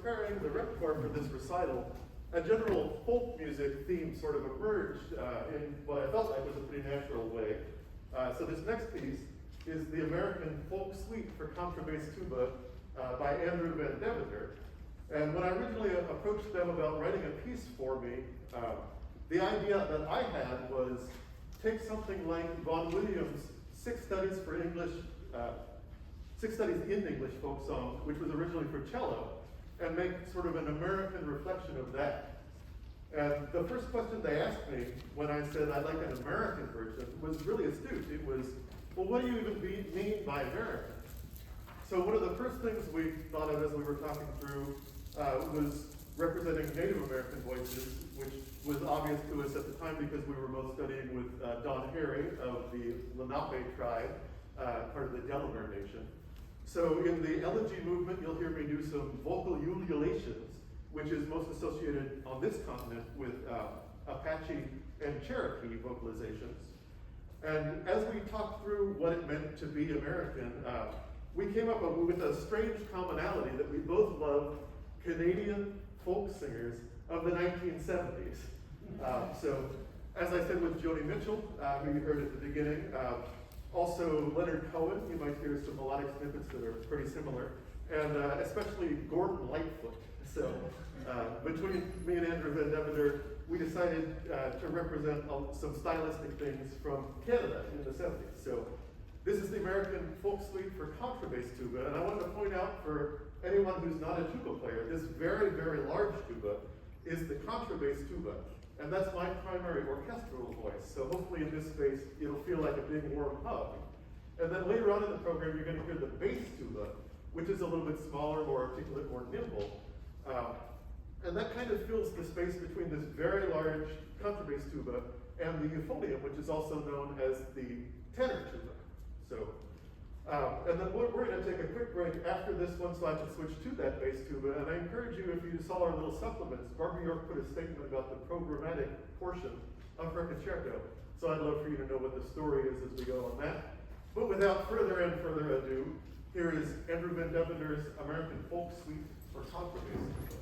preparing the repertoire for this recital, a general folk music theme sort of emerged in what I felt like was a pretty natural way. So this next piece is the American Folk Suite for Contrabass Tuba by Andrew Van Deventer. And when I originally approached them about writing a piece for me, the idea that I had was take something like Vaughan Williams' Six Studies in English folk songs, which was originally for cello, and make sort of an American reflection of that. And the first question they asked me when I said I'd like an American version was really astute. It was, well, what do you even mean by American? So one of the first things we thought of as we were talking through was representing Native American voices, which was obvious to us at the time because we were both studying with Don Harry of the Lenape tribe, part of the Delaware Nation. So in the elegy movement, you'll hear me do some vocal ululations, which is most associated on this continent with Apache and Cherokee vocalizations. And as we talked through what it meant to be American, we came up with a strange commonality that we both love Canadian folk singers of the 1970s. So, as I said with Joni Mitchell, who you heard at the beginning, also Leonard Cohen, you might hear some melodic snippets that are pretty similar, and especially Gordon Lightfoot. So, between me and Andrew Van Deventer, we decided to represent some stylistic things from Canada in the 70s. So, this is the American Folk Suite for Contrabass Tuba, and I wanted to point out for anyone who's not a tuba player, this very, very large tuba is the contrabass tuba, and that's my primary orchestral voice. So hopefully in this space, it'll feel like a big warm hug. And then later on in the program, you're going to hear the bass tuba, which is a little bit smaller, more articulate, more nimble. And that kind of fills the space between this very large contrabass tuba and the euphonium, which is also known as the tenor tuba. So, and then we're going to take a quick break after this one so I can switch to that bass tuba. And I encourage you, if you saw our little supplements, Barbara York put a statement about the programmatic portion of her concerto. So I'd love for you to know what the story is as we go on that. But without further ado, here is Andrew Van Deventer's American Folk Suite for Contrabass.